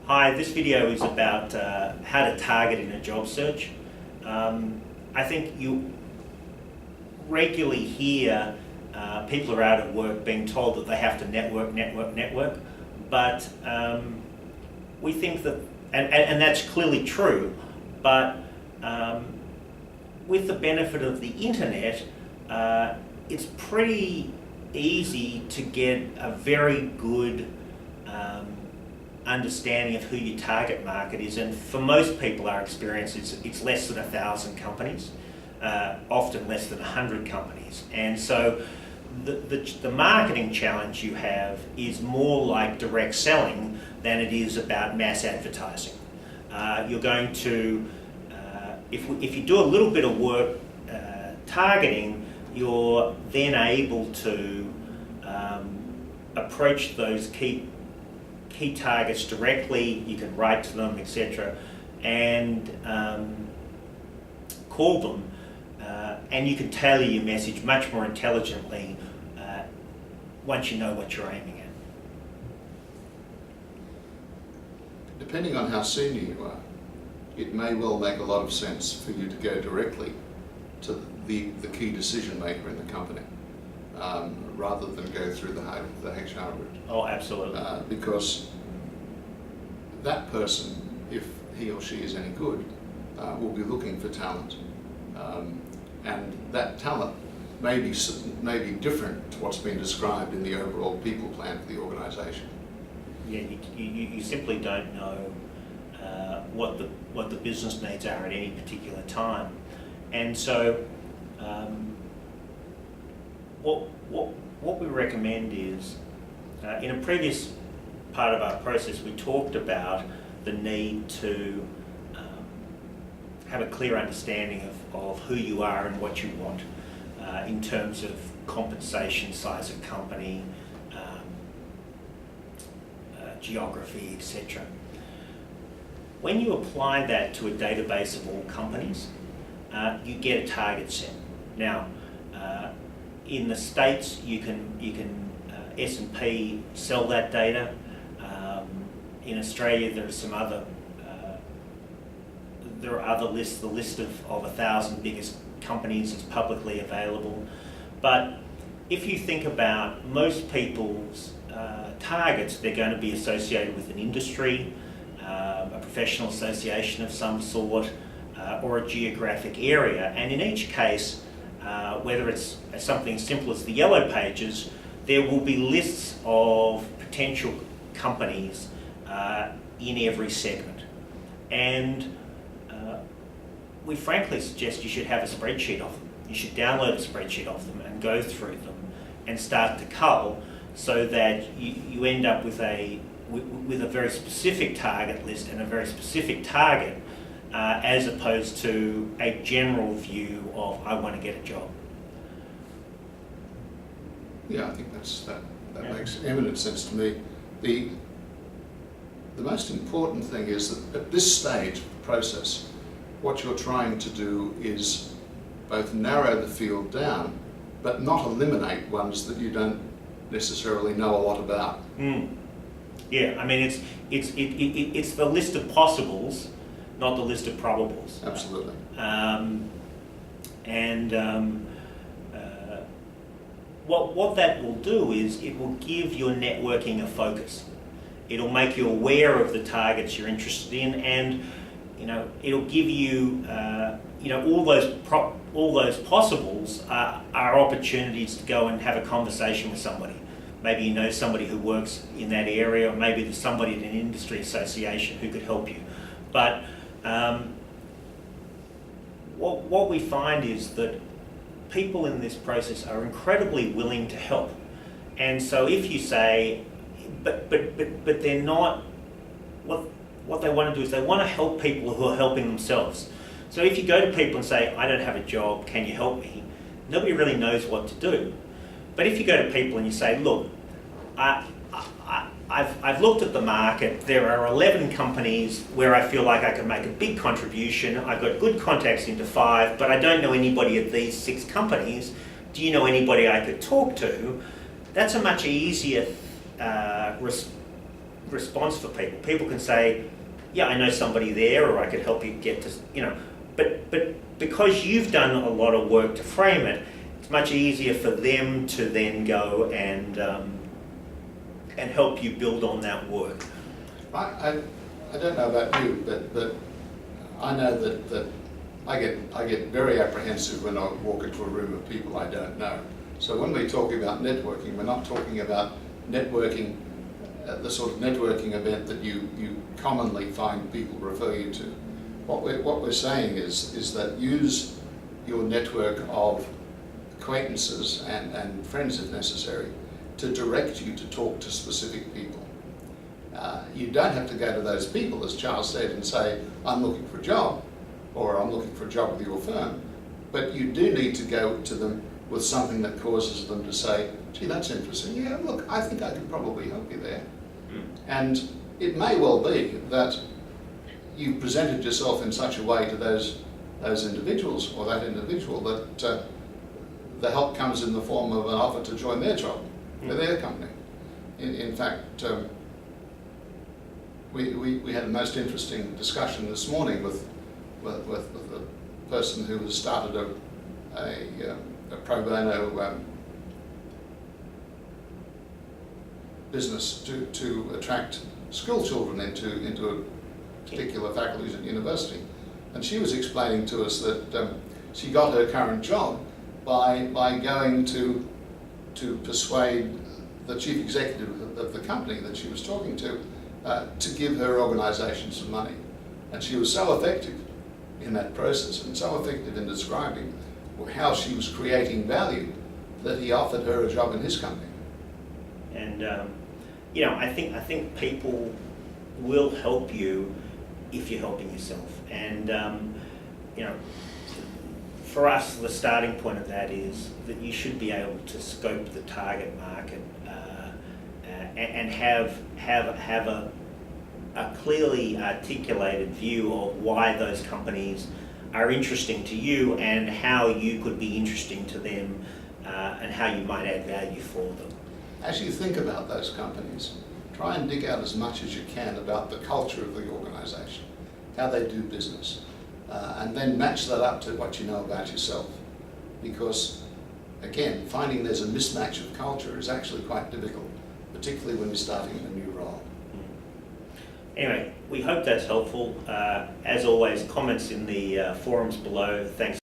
Hi, this video is about how to target in a job search. I think you regularly hear people are out at work being told that they have to network, but we think that, and that's clearly true, but with the benefit of the internet, it's pretty easy to get a very good understanding of who your target market is, and for most people our experience it's less than 1,000 companies, often less than 100 companies, and so the marketing challenge you have is more like direct selling than it is about mass advertising. You're going to, if you do a little bit of work targeting, you're then able to approach those key targets directly. You can write to them, etc., and call them, and you can tailor your message much more intelligently once you know what you're aiming at. Depending on how senior you are, it may well make a lot of sense for you to go directly to the key decision maker in the company, rather than go through the HR route. Oh, absolutely. Because that person, if he or she is any good, will be looking for talent, and that talent may be different to what's been described in the overall people plan for the organisation. Yeah, you simply don't know what the business needs are at any particular time, and so what we recommend is, in a previous part of our process we talked about the need to have a clear understanding of who you are and what you want in terms of compensation, size of company, geography, etc. When you apply that to a database of all companies, you get a target set. Now, in the States, you can S&P sell that data. In Australia, there are some other lists. The list of 1,000 biggest companies is publicly available. But if you think about most people's targets, they're going to be associated with an industry, a professional association of some sort, or a geographic area. And in each case, whether it's something as simple as the Yellow Pages, there will be lists of potential companies in every segment. And we frankly suggest you should have a spreadsheet of them. You should download a spreadsheet of them and go through them and start to cull, so that you end up with a very specific target list and a very specific target, as opposed to a general view of I want to get a job. Yeah, I think that makes eminent sense to me. The most important thing is that at this stage of the process, what you're trying to do is both narrow the field down, but not eliminate ones that you don't necessarily know a lot about. Yeah, I mean it's the list of possibles, not the list of probables. Absolutely. What that will do is it will give your networking a focus. It'll make you aware of the targets you're interested in, and it'll give you all those possibles are opportunities to go and have a conversation with somebody. Maybe you know somebody who works in that area, or maybe there's somebody in an industry association who could help you. But what we find is that people in this process are incredibly willing to help. And so if you say, but they're not, what they want to do is they want to help people who are helping themselves. So if you go to people and say, I don't have a job, can you help me? Nobody really knows what to do. But if you go to people and you say, look, I've looked at the market, there are 11 companies where I feel like I can make a big contribution, I've got good contacts into 5, but I don't know anybody at these 6 companies, do you know anybody I could talk to? That's a much easier response for people. People can say, yeah, I know somebody there, or I could help you get to, but because you've done a lot of work to frame it, it's much easier for them to then go and help you build on that work. I don't know about you, but I know that I get very apprehensive when I walk into a room of people I don't know. So when we talk about networking, we're not talking about networking, the sort of networking event that you commonly find people refer you to. What we're saying is that use your network of acquaintances and friends if necessary to direct you to talk to specific people. You don't have to go to those people, as Charles said, and say, I'm looking for a job, or I'm looking for a job with your firm. But you do need to go to them with something that causes them to say, gee, that's interesting. Yeah, look, I think I could probably help you there. And it may well be that you've presented yourself in such a way to those individuals, or that individual, that the help comes in the form of an offer to join their job with their company. In fact, we had a most interesting discussion this morning with a person who has started a pro bono business to attract school children into a particular faculties at university. And she was explaining to us that she got her current job by going to persuade the chief executive of the company that she was talking to give her organisation some money. And she was so effective in that process and so effective in describing how she was creating value that he offered her a job in his company. And I think people will help you if you're helping yourself. And for us, the starting point of that is that you should be able to scope the target market and have a clearly articulated view of why those companies are interesting to you and how you could be interesting to them and how you might add value for them. As you think about those companies, try and dig out as much as you can about the culture of the organisation, how they do business, and then match that up to what you know about yourself. Because, again, finding there's a mismatch of culture is actually quite difficult, particularly when you're starting in a new role. Anyway, we hope that's helpful. As always, comments in the forums below. Thanks.